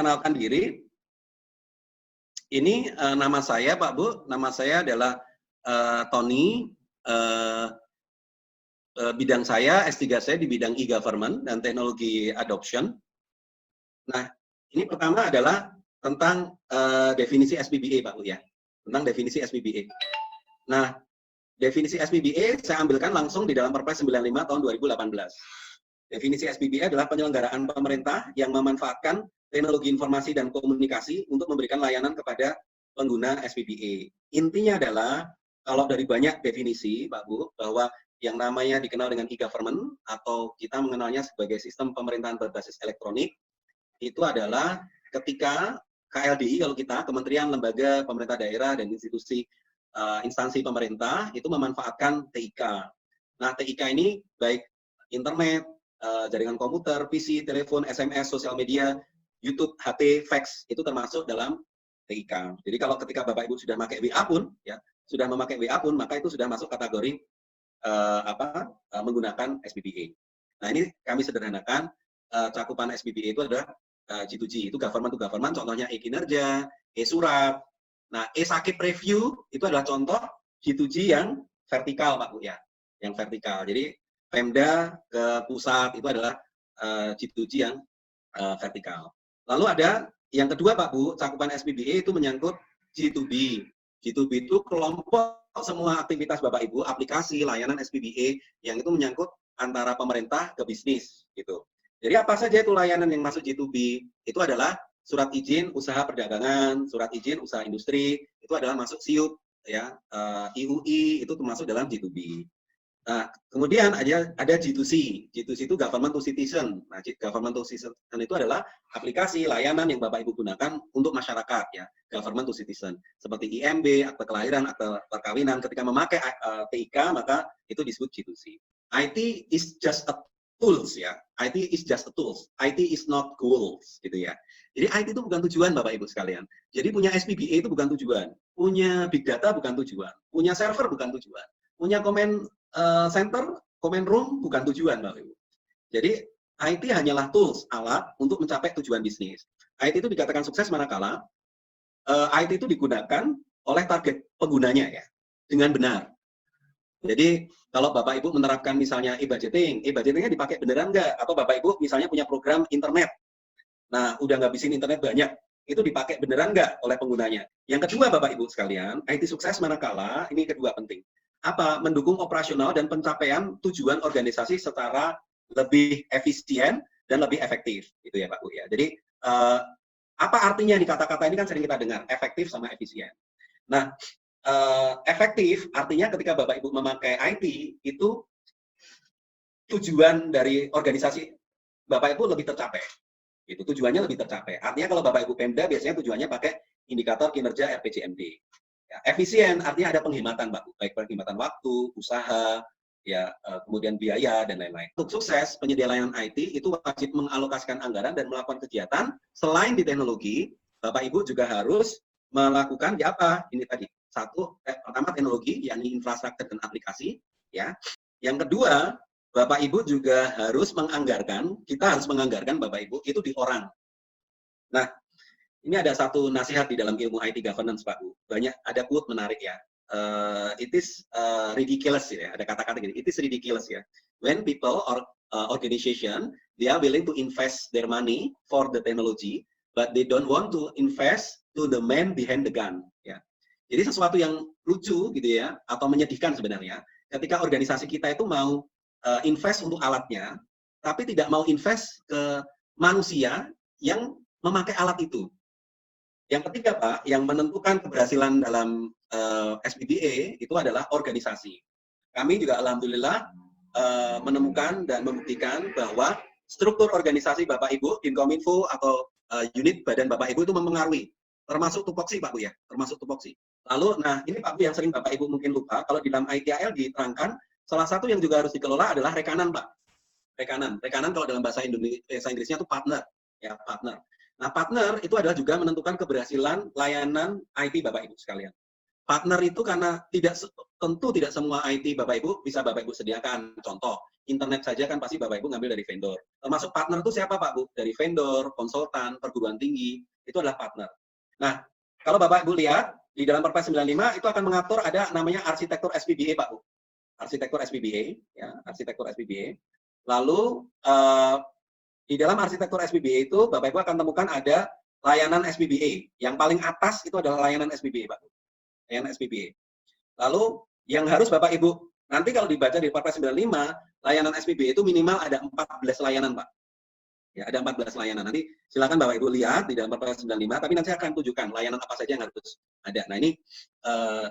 perkenalkan diri. Ini nama saya Pak Bu, nama saya adalah Tony. Bidang saya, S3 saya di bidang e-government dan teknologi adoption. Nah, ini pertama adalah tentang definisi SPBA Pak Bu ya, tentang definisi SPBA. Nah, definisi SPBA saya ambilkan langsung di dalam Perpres 95 tahun 2018. Definisi SPBA adalah penyelenggaraan pemerintah yang memanfaatkan teknologi informasi dan komunikasi untuk memberikan layanan kepada pengguna SPBA. Intinya adalah, kalau dari banyak definisi, Pak Bu, bahwa yang namanya dikenal dengan e-government, atau kita mengenalnya sebagai sistem pemerintahan berbasis elektronik, itu adalah ketika KLDI, kalau kita, Kementerian, Lembaga, Pemerintah Daerah, dan institusi instansi pemerintah, itu memanfaatkan TIK. Nah, TIK ini baik internet, jaringan komputer, PC, telepon, SMS, sosial media, YouTube, HP, fax, itu termasuk dalam TIK. Jadi kalau ketika Bapak Ibu sudah memakai WA pun, ya, sudah memakai WA pun, maka itu sudah masuk kategori menggunakan SPBA. Nah, ini kami sederhanakan, cakupan SPBA itu adalah G2G, itu government to government, contohnya e-kinerja, e-surat. Nah, e-sakit review itu adalah contoh G2G yang vertikal, Pak Bu ya, yang vertikal. Jadi Pemda ke pusat itu adalah G2G yang vertikal. Lalu ada yang kedua Pak Bu, cakupan SPBA itu menyangkut G2B. G2B itu kelompok semua aktivitas Bapak Ibu, aplikasi, layanan SPBA yang itu menyangkut antara pemerintah ke bisnis gitu. Jadi apa saja itu layanan yang masuk G2B? Itu adalah surat izin usaha perdagangan, surat izin usaha industri, itu adalah masuk SIUP ya, IUI itu termasuk dalam G2B. Nah, kemudian ada G2C. G2C itu government to citizen. Nah, government to citizen itu adalah aplikasi layanan yang Bapak Ibu gunakan untuk masyarakat ya, government to citizen. Seperti IMB, akte kelahiran, akte perkawinan. Ketika memakai TIK, maka itu disebut G2C. IT is just a tools ya. IT is just a tools. IT is not goals gitu ya. Jadi IT itu bukan tujuan Bapak Ibu sekalian. Jadi punya SPBA itu bukan tujuan. Punya big data bukan tujuan. Punya server bukan tujuan. Punya center, command room bukan tujuan, Bapak Ibu. Jadi IT hanyalah tools, alat untuk mencapai tujuan bisnis. IT itu dikatakan sukses manakala IT itu digunakan oleh target penggunanya ya, dengan benar. Jadi kalau Bapak Ibu menerapkan misalnya e-budgetingnya dipakai beneran nggak? Atau Bapak Ibu misalnya punya program internet, nah udah ngabisin internet banyak, itu dipakai beneran nggak oleh penggunanya? Yang kedua Bapak Ibu sekalian, IT sukses manakala, ini kedua penting, apa? Mendukung operasional dan pencapaian tujuan organisasi secara lebih efisien dan lebih efektif, gitu ya Pak Bu ya. Jadi apa artinya nih kata-kata ini kan sering kita dengar, efektif sama efisien. Nah, efektif artinya ketika Bapak Ibu memakai IT itu tujuan dari organisasi Bapak Ibu lebih tercapai. Itu tujuannya lebih tercapai. Artinya kalau Bapak Ibu Pemda biasanya tujuannya pakai indikator kinerja RPJMD. Ya, efisien artinya ada penghematan, Pak, baik penghematan waktu, usaha, ya kemudian biaya dan lain-lain. Untuk sukses penyedia layanan IT itu wajib mengalokasikan anggaran dan melakukan kegiatan selain di teknologi. Bapak Ibu juga harus melakukan ya apa? Ini tadi satu, pertama teknologi, yakni infrastruktur dan aplikasi. Ya, yang kedua Bapak Ibu juga harus menganggarkan, kita harus menganggarkan Bapak Ibu itu di orang. Nah, ini ada satu nasihat di dalam ilmu IT governance, Pak Bu. Banyak ada quote menarik ya. It is ridiculous ya. Ada kata-kata gini. It is ridiculous ya. When people or organization they are willing to invest their money for the technology, but they don't want to invest to the man behind the gun. Ya. Jadi sesuatu yang lucu gitu ya, atau menyedihkan sebenarnya, ketika organisasi kita itu mau invest untuk alatnya, tapi tidak mau invest ke manusia yang memakai alat itu. Yang ketiga, Pak, yang menentukan keberhasilan dalam SPBA itu adalah organisasi. Kami juga alhamdulillah menemukan dan membuktikan bahwa struktur organisasi Bapak Ibu, Dinkominfo atau unit badan Bapak Ibu itu mempengaruhi, termasuk tupoksi Pak Bu ya, termasuk tupoksi. Lalu, nah ini Pak Bu yang sering Bapak Ibu mungkin lupa, kalau di dalam ITIL diterangkan, salah satu yang juga harus dikelola adalah rekanan Pak. Rekanan kalau dalam bahasa Inggrisnya itu partner, ya partner. Nah, partner itu adalah juga menentukan keberhasilan layanan IT Bapak Ibu sekalian. partner itu karena tentu tidak semua IT Bapak Ibu bisa Bapak Ibu sediakan. Contoh, internet saja kan pasti Bapak Ibu ngambil dari vendor. Termasuk partner itu siapa Pak Bu? Dari vendor, konsultan, perguruan tinggi, itu adalah partner. Nah, kalau Bapak Ibu lihat, di dalam Perpres 95 itu akan mengatur ada namanya arsitektur SPBA Pak Bu. Arsitektur SPBA, ya, arsitektur SPBA. Lalu, di dalam arsitektur SPBA itu, Bapak Ibu akan temukan ada layanan SPBA. Yang paling atas itu adalah layanan SPBA Pak Bu. Layanan SPBA. Lalu yang harus Bapak Ibu, nanti kalau dibaca di Perpres 95, layanan SPBA itu minimal ada 14 layanan Pak. Ya, ada 14 layanan. Nanti silakan Bapak Ibu lihat di dalam Perpres 95, tapi nanti saya akan tunjukkan layanan apa saja yang harus ada. Nah ini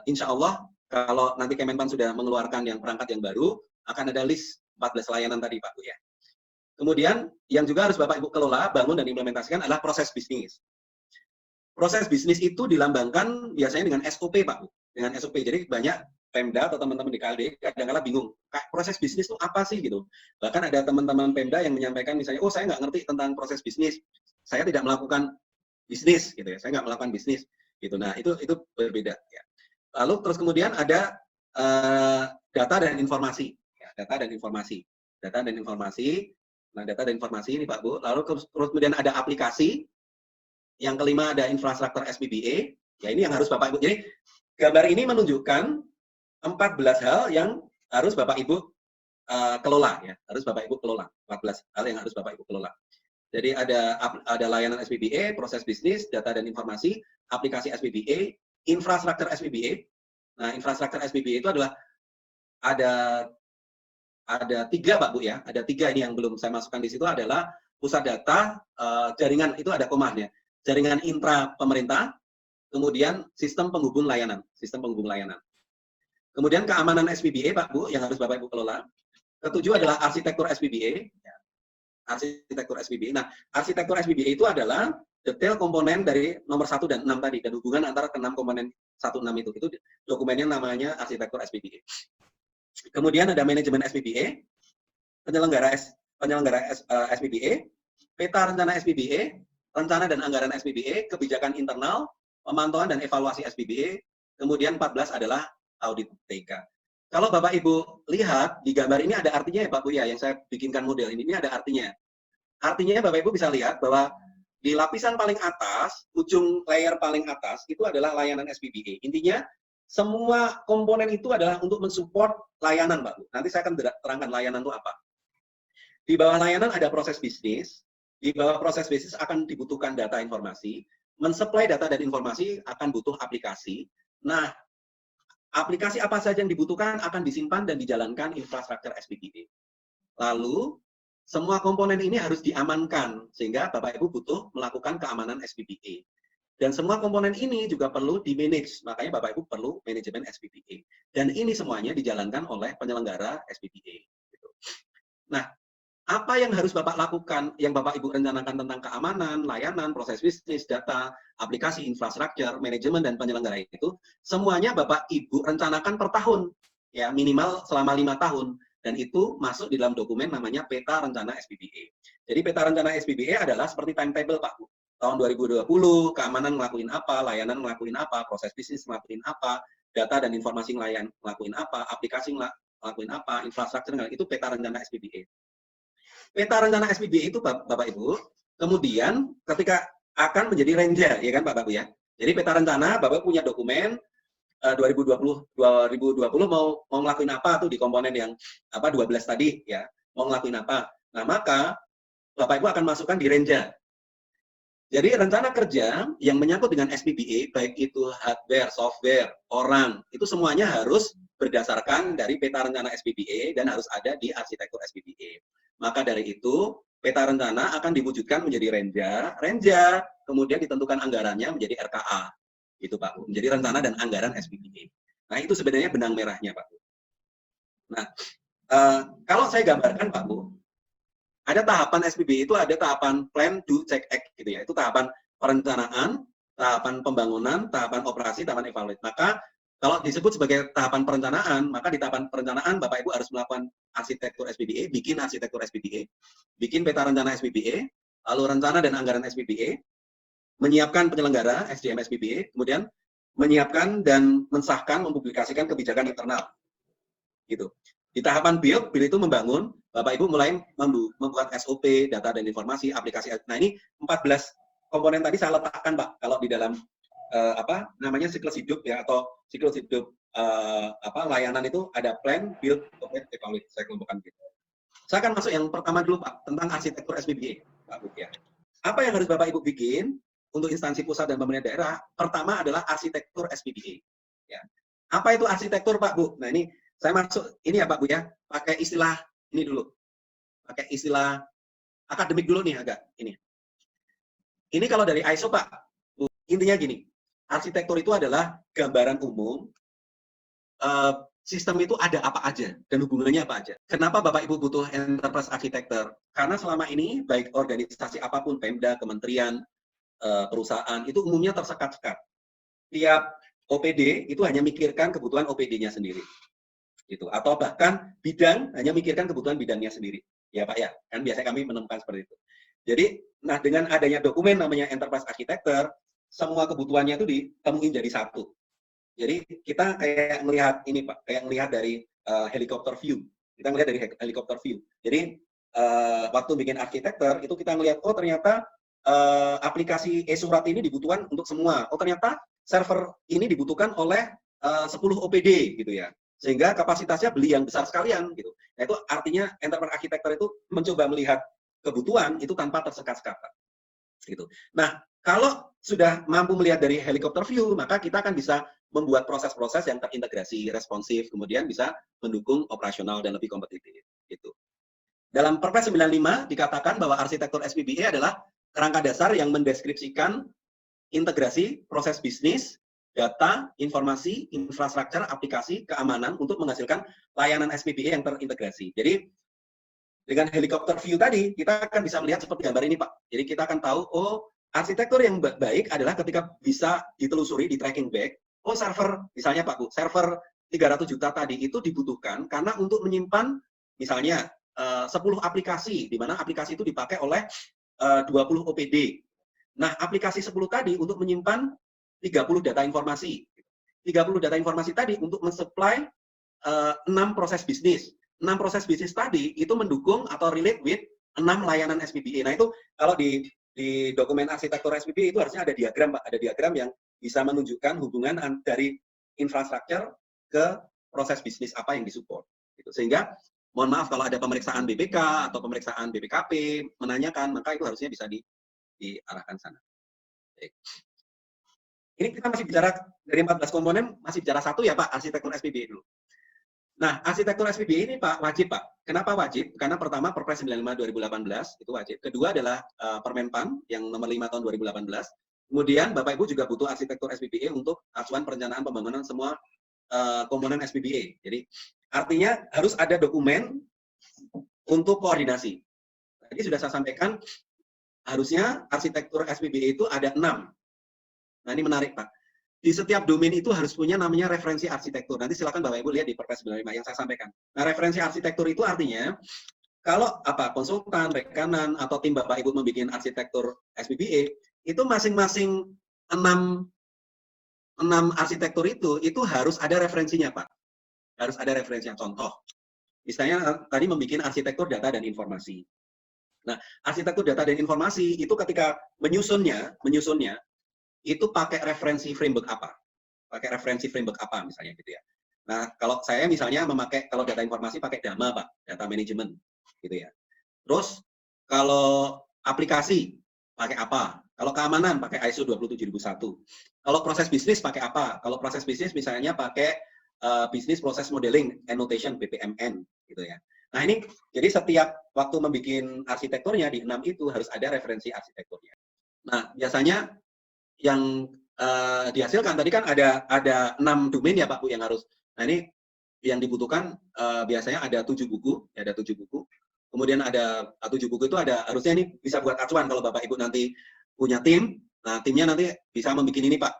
insya Allah kalau nanti Kemenpan sudah mengeluarkan yang perangkat yang baru, akan ada list 14 layanan tadi Pak Bu ya. Kemudian yang juga harus Bapak Ibu kelola, bangun dan implementasikan adalah proses bisnis. Proses bisnis itu dilambangkan biasanya dengan SOP Pak Bu. Dengan SOP. Jadi banyak Pemda atau teman-teman di KLD kadang-kadang bingung, proses bisnis itu apa sih gitu. Bahkan ada teman-teman Pemda yang menyampaikan misalnya, oh saya nggak ngerti tentang proses bisnis, saya tidak melakukan bisnis gitu ya, saya nggak melakukan bisnis gitu. Nah itu berbeda ya. Lalu terus kemudian ada data dan informasi, ya, data dan informasi. Nah data dan informasi ini Pak Bu. Lalu terus kemudian ada aplikasi. Yang kelima ada infrastruktur SPBA. Ya ini yang harus Bapak Ibu. Jadi gambar ini menunjukkan 14 hal yang harus Bapak Ibu kelola ya, harus Bapak Ibu kelola. 14 hal yang harus Bapak Ibu kelola. Jadi ada layanan SPBA, proses bisnis, data dan informasi, aplikasi SPBA, infrastruktur SPBA. Nah, infrastruktur SPBA itu adalah ada 3 Pak Bu ya, ada 3 ini yang belum saya masukkan di situ adalah pusat data, jaringan itu ada komanya, jaringan intra pemerintah, kemudian sistem penghubung layanan, Kemudian keamanan SPBA, Pak Bu, yang harus Bapak Ibu kelola. Ketujuh adalah arsitektur SPBA. Arsitektur SPBA. Nah, arsitektur SPBA itu adalah detail komponen dari nomor 1 dan 6 tadi, dan hubungan antara ke-6 komponen 1, 6 itu. Itu dokumennya namanya arsitektur SPBA. Kemudian ada manajemen SPBA, penyelenggara SPBA, peta rencana SPBA, rencana dan anggaran SPBA, kebijakan internal, pemantauan dan evaluasi SPBA, kemudian 14 adalah audit TK. Kalau Bapak Ibu lihat di gambar ini ada artinya ya Pak Bu ya, yang saya bikinkan model ini ada artinya. Artinya Bapak Ibu bisa lihat bahwa di lapisan paling atas, ujung layer paling atas itu adalah layanan SPBA. Intinya semua komponen itu adalah untuk mensupport layanan Pak Bu. Nanti saya akan terangkan layanan itu apa. Di bawah layanan ada proses bisnis. Di bawah proses bisnis akan dibutuhkan data informasi. Mensuplai data dan informasi akan butuh aplikasi. Nah, aplikasi apa saja yang dibutuhkan akan disimpan dan dijalankan infrastruktur SPBA. Lalu, semua komponen ini harus diamankan, sehingga Bapak Ibu butuh melakukan keamanan SPBA. Dan semua komponen ini juga perlu di-manage, makanya Bapak Ibu perlu manajemen SPBA. Dan ini semuanya dijalankan oleh penyelenggara SPBA. Nah, apa yang harus Bapak lakukan, yang Bapak Ibu rencanakan tentang keamanan, layanan, proses bisnis, data, aplikasi, infrastruktur, manajemen, dan penyelenggara itu, semuanya Bapak Ibu rencanakan per tahun, ya minimal selama 5 tahun, dan itu masuk di dalam dokumen namanya peta rencana SPBA. Jadi peta rencana SPBA adalah seperti timetable Pak Bu. Tahun 2020, keamanan ngelakuin apa, layanan ngelakuin apa, proses bisnis ngelakuin apa, data dan informasi ngelakuin apa, aplikasi ngelakuin apa, infrastruktur itu peta rencana SPBA. Peta rencana SPBA itu Bapak Ibu, kemudian ketika akan menjadi ranger, ya kan Pak Bapak ya. Jadi peta rencana, Bapak punya dokumen 2020 mau ngelakuin apa tuh di komponen yang 12 tadi ya, mau ngelakuin apa. Nah, maka Bapak Ibu akan masukkan di ranger. Jadi rencana kerja yang menyangkut dengan SPBA, baik itu hardware, software, orang, itu semuanya harus berdasarkan dari peta rencana SPBA dan harus ada di arsitektur SPBA. Maka dari itu, peta rencana akan diwujudkan menjadi renja, kemudian ditentukan anggarannya menjadi RKA. Itu Pak Bu, menjadi rencana dan anggaran SPBA. Nah, itu sebenarnya benang merahnya Pak Bu. Nah, kalau saya gambarkan Pak Bu, ada tahapan SPBA itu ada tahapan plan, do, check, act gitu ya. Itu tahapan perencanaan, tahapan pembangunan, tahapan operasi, tahapan evaluasi. Maka kalau disebut sebagai tahapan perencanaan, maka di tahapan perencanaan Bapak Ibu harus melakukan arsitektur SPBA, bikin arsitektur SPBA, bikin peta rencana SPBA, lalu rencana dan anggaran SPBA, menyiapkan penyelenggara SDM SPBA, kemudian menyiapkan dan mensahkan, mempublikasikan kebijakan internal. Gitu. Di tahapan build itu membangun, Bapak Ibu mulai membuat SOP, data dan informasi, aplikasi. Nah, ini 14 komponen tadi saya letakkan, Pak, kalau di dalam apa namanya siklus hidup ya, atau siklus hidup layanan itu ada plan, build, operate, evaluate. Saya kelompokkan gitu. Saya akan masuk yang pertama dulu, Pak, tentang arsitektur SPBA, Pak Bu ya. Apa yang harus Bapak Ibu bikin untuk instansi pusat dan pemerintah daerah? Pertama adalah arsitektur SPBA. Ya. Apa itu arsitektur, Pak Bu? Nah, ini saya masuk ini ya Pak Bu ya, pakai istilah ini dulu. Pakai istilah akademik dulu nih agak ini. Ini kalau dari ISO Pak, Bu, intinya gini. Arsitektur itu adalah gambaran umum sistem itu ada apa aja dan hubungannya apa aja. Kenapa Bapak Ibu butuh enterprise architecture? Karena selama ini baik organisasi apapun, Pemda, kementerian, perusahaan itu umumnya tersekat-sekat. Tiap OPD itu hanya mikirkan kebutuhan OPD-nya sendiri. Gitu. Atau bahkan bidang hanya mikirkan kebutuhan bidangnya sendiri. Ya Pak ya, kan biasanya kami menemukan seperti itu. Jadi, nah dengan adanya dokumen namanya enterprise architecture, semua kebutuhannya itu ditemuin jadi satu. Jadi kita kayak melihat ini Pak, kayak melihat dari helikopter view. Kita melihat dari helikopter view. Jadi waktu bikin arsitektur itu kita melihat, oh ternyata aplikasi e-surat ini dibutuhkan untuk semua. Oh ternyata server ini dibutuhkan oleh 10 OPD gitu ya. Sehingga kapasitasnya beli yang besar sekalian gitu. Nah itu artinya enterprise architecture itu mencoba melihat kebutuhan itu tanpa tersekat-sekat. Gitu. Nah, kalau sudah mampu melihat dari helikopter view, maka kita akan bisa membuat proses-proses yang terintegrasi, responsif, kemudian bisa mendukung operasional dan lebih kompetitif. Gitu. Dalam Perpres 95 dikatakan bahwa arsitektur SPBA adalah kerangka dasar yang mendeskripsikan integrasi proses bisnis, data, informasi, infrastruktur, aplikasi, keamanan untuk menghasilkan layanan SPBA yang terintegrasi. Jadi dengan helikopter view tadi, kita akan bisa melihat seperti gambar ini, Pak. Jadi kita akan tahu, oh, arsitektur yang baik adalah ketika bisa ditelusuri, di tracking back, oh, server, misalnya Pak Bu, server 300 juta tadi itu dibutuhkan karena untuk menyimpan, misalnya, 10 aplikasi, di mana aplikasi itu dipakai oleh 20 OPD. Nah, aplikasi 10 tadi untuk menyimpan 30 data informasi. 30 data informasi tadi untuk mensupply 6 proses bisnis. 6 proses bisnis tadi itu mendukung atau relate with 6 layanan SPBA. Nah itu kalau di dokumen arsitektur SPBA itu harusnya ada diagram Pak, ada diagram yang bisa menunjukkan hubungan dari infrastruktur ke proses bisnis apa yang disupport. Gitu. Sehingga mohon maaf kalau ada pemeriksaan BPK atau pemeriksaan BPKP menanyakan, maka itu harusnya bisa diarahkan sana. Baik. Ini kita masih bicara dari 14 komponen, masih bicara satu ya Pak, arsitektur SPBA dulu. Nah, arsitektur SPBA ini Pak, wajib Pak. Kenapa wajib? Karena pertama Perpres 95 2018 itu wajib. Kedua adalah Permenpan yang nomor 5 tahun 2018. Kemudian Bapak Ibu juga butuh arsitektur SPBA untuk acuan perencanaan pembangunan semua komponen SPBA. Jadi artinya harus ada dokumen untuk koordinasi. Tadi sudah saya sampaikan harusnya arsitektur SPBA itu ada 6. Nah, ini menarik Pak. Di setiap domain itu harus punya namanya referensi arsitektur. Nanti silakan Bapak Ibu lihat di Perpres 95 yang saya sampaikan. Nah, referensi arsitektur itu artinya kalau konsultan, rekanan atau tim Bapak Ibu membuat arsitektur SPBA, itu masing-masing 6 arsitektur itu harus ada referensinya, Pak. Harus ada referensinya. Contoh, misalnya tadi membuat arsitektur data dan informasi. Nah, arsitektur data dan informasi itu ketika menyusunnya itu pakai referensi framework apa? Pakai referensi framework apa misalnya gitu ya. Nah, kalau saya misalnya memakai, kalau data informasi pakai DAMA, Pak, data management gitu ya. Terus kalau aplikasi pakai apa? Kalau keamanan pakai ISO 27001. Kalau proses bisnis pakai apa? Kalau proses bisnis misalnya pakai Business Process Modeling Annotation BPMN gitu ya. Nah, ini jadi setiap waktu membuat arsitekturnya di 6 itu harus ada referensi arsitekturnya. Nah, biasanya yang dihasilkan tadi kan ada 6 domain ya Pak Bu yang harus. Nah ini yang dibutuhkan biasanya ada 7 buku, ya, ada 7 buku. Kemudian ada 7 buku itu ada harusnya ini bisa buat acuan kalau Bapak Ibu nanti punya tim. Nah timnya nanti bisa membuat ini Pak.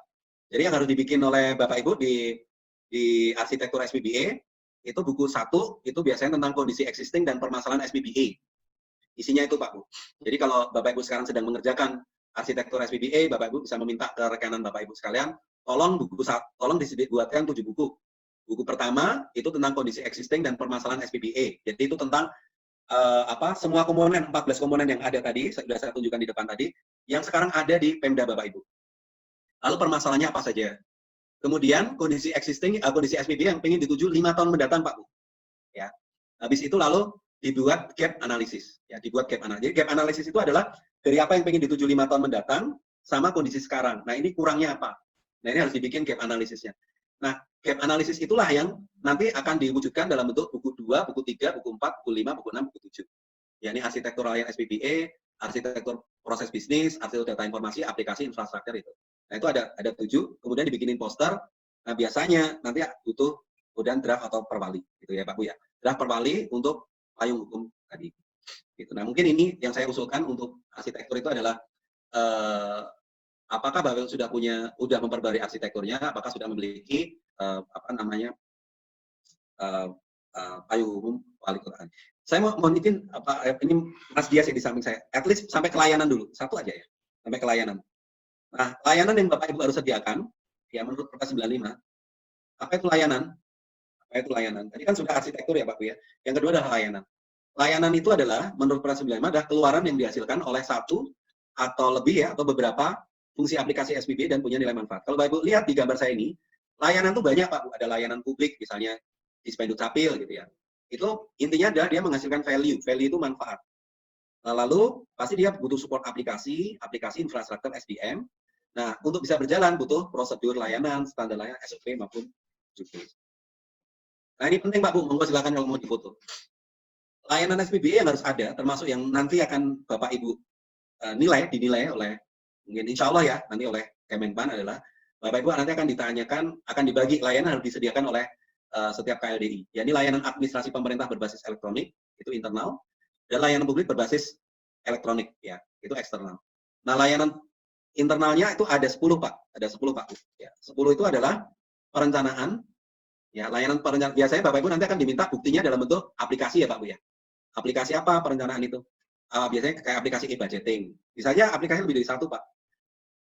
Jadi yang harus dibikin oleh Bapak Ibu di arsitektur SPBA itu buku 1 itu biasanya tentang kondisi existing dan permasalahan SPBA. Isinya itu Pak Bu. Jadi kalau Bapak Ibu sekarang sedang mengerjakan arsitektur SPBA, Bapak Ibu bisa meminta ke rekanan Bapak Ibu sekalian tolong dibuatkan 7 buku. Buku pertama itu tentang kondisi existing dan permasalahan SPBA. Jadi itu tentang semua komponen, 14 komponen yang ada tadi, sudah saya tunjukkan di depan tadi, yang sekarang ada di Pemda Bapak Ibu. Lalu permasalahannya apa saja? Kemudian kondisi existing, kondisi SPBA yang ingin dituju 5 tahun mendatang, Pak Bu. Ya. Habis itu lalu dibuat gap analysis. Ya, dibuat gap analysis. Jadi gap analysis itu adalah dari apa yang ingin dituju 5 tahun mendatang sama kondisi sekarang. Nah, ini kurangnya apa? Nah, ini harus dibikin gap analisisnya. Nah, gap analisis itulah yang nanti akan diwujudkan dalam bentuk buku 2, buku 3, buku 4, buku 5, buku 6, buku 7. Ya, ini arsitektur layanan SPBA, arsitektur proses bisnis, arsitektur data informasi, aplikasi, infrastruktur itu. Nah, itu ada 7, kemudian dibikinin poster. Nah, biasanya nanti butuh kemudian draft atau perwali gitu ya, Pak Bu ya. Draft perwali untuk payung hukum tadi. Gitu. Nah, mungkin ini yang saya usulkan untuk arsitektur itu adalah apakah Bapak sudah memperbarui arsitekturnya, apakah sudah memiliki payung hukum wali kota. Saya mau izin ini Mas Dias yang di samping saya, at least sampai ke layanan dulu, satu aja ya, sampai ke layanan. Nah, layanan yang Bapak Ibu harus sediakan, ya menurut Perpres 95, apa itu layanan? Apa itu layanan? Tadi kan sudah arsitektur ya Pak Bu ya. Yang kedua adalah layanan. Layanan itu adalah menurut Perpres 95 adalah keluaran yang dihasilkan oleh satu atau lebih ya atau beberapa fungsi aplikasi SPBA dan punya nilai manfaat. Kalau Bapak Ibu lihat di gambar saya ini, layanan itu banyak Pak Bu. Ada layanan publik misalnya di Spenduk Capil gitu ya. Itu intinya adalah dia menghasilkan value. Value itu manfaat. Nah, lalu pasti dia butuh support aplikasi infrastruktur SDM. Nah, untuk bisa berjalan butuh prosedur layanan, standar layanan SOP maupun JUPIS. Nah, ini penting Pak Bu, monggo silakan kalau mau difoto. Layanan SPBA yang harus ada, termasuk yang nanti akan Bapak Ibu dinilai oleh, mungkin insya Allah ya, nanti oleh Kemenpan adalah, Bapak Ibu nanti akan ditanyakan, akan dibagi layanan harus disediakan oleh setiap KLDI. Ya, ini layanan administrasi pemerintah berbasis elektronik, itu internal, dan layanan publik berbasis elektronik, ya, itu eksternal. Nah, layanan internalnya itu ada 10 Pak, Ya, 10 itu adalah perencanaan, ya, layanan perencanaan. Biasanya Bapak Ibu nanti akan diminta buktinya dalam bentuk aplikasi ya Pak Bu ya. Aplikasi apa perencanaan itu? Biasanya kayak aplikasi e-budgeting. Misalnya aplikasi lebih dari satu Pak.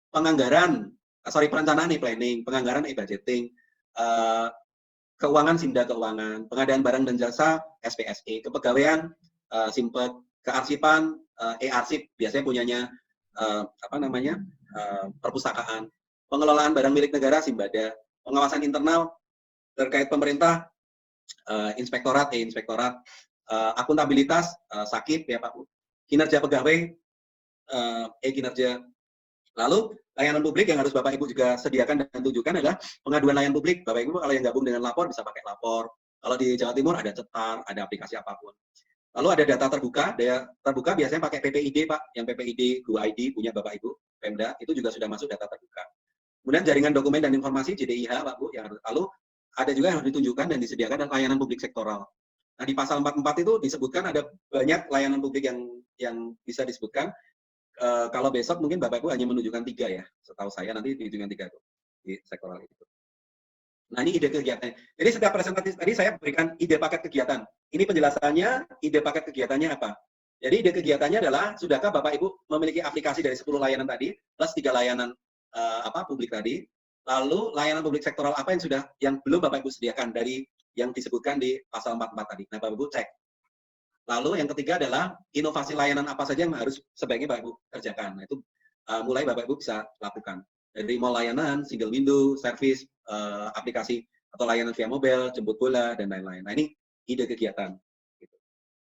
Perencanaan e-planning, penganggaran e-budgeting, keuangan SIMDA keuangan, pengadaan barang dan jasa SPSE, kepegawaian Simpet, kearsipan e-arsip biasanya punyanya perpustakaan, pengelolaan barang milik negara Simbada, pengawasan internal terkait pemerintah inspektorat, akuntabilitas sakit ya Pak, kinerja pegawai kinerja. Lalu layanan publik yang harus Bapak Ibu juga sediakan dan tunjukkan adalah pengaduan layanan publik. Bapak Ibu kalau yang gabung dengan lapor bisa pakai lapor. Kalau di Jawa Timur ada Cetar, ada aplikasi apapun. Lalu ada data terbuka biasanya pakai PPID Pak, yang PPID GoID punya Bapak Ibu, Pemda, itu juga sudah masuk data terbuka. Kemudian jaringan dokumen dan informasi JDIH Pak Bu, yang lalu ada juga yang harus ditunjukkan dan disediakan dan layanan publik sektoral. Nah, di pasal 44 itu disebutkan ada banyak layanan publik yang bisa disebutkan. Kalau besok mungkin Bapak Ibu hanya menunjukkan 3 ya, setahu saya nanti ditunjukkan 3 tuh di sektoral itu. Nah, ini ide kegiatan. Jadi setiap presentasi tadi saya berikan ide paket kegiatan. Ini penjelasannya, ide paket kegiatannya apa? Jadi ide kegiatannya adalah, sudahkah Bapak Ibu memiliki aplikasi dari 10 layanan tadi, plus 3 layanan publik tadi, lalu layanan publik sektoral apa yang belum Bapak Ibu sediakan dari yang disebutkan di pasal 44 tadi. Nah, Bapak Ibu cek. Lalu yang ketiga adalah inovasi layanan apa saja yang harus sebaiknya Bapak Ibu kerjakan. Nah, itu mulai Bapak Ibu bisa lakukan. Dari mall layanan, single window, service, aplikasi atau layanan via mobile, jemput bola, dan lain-lain. Nah, ini ide kegiatan.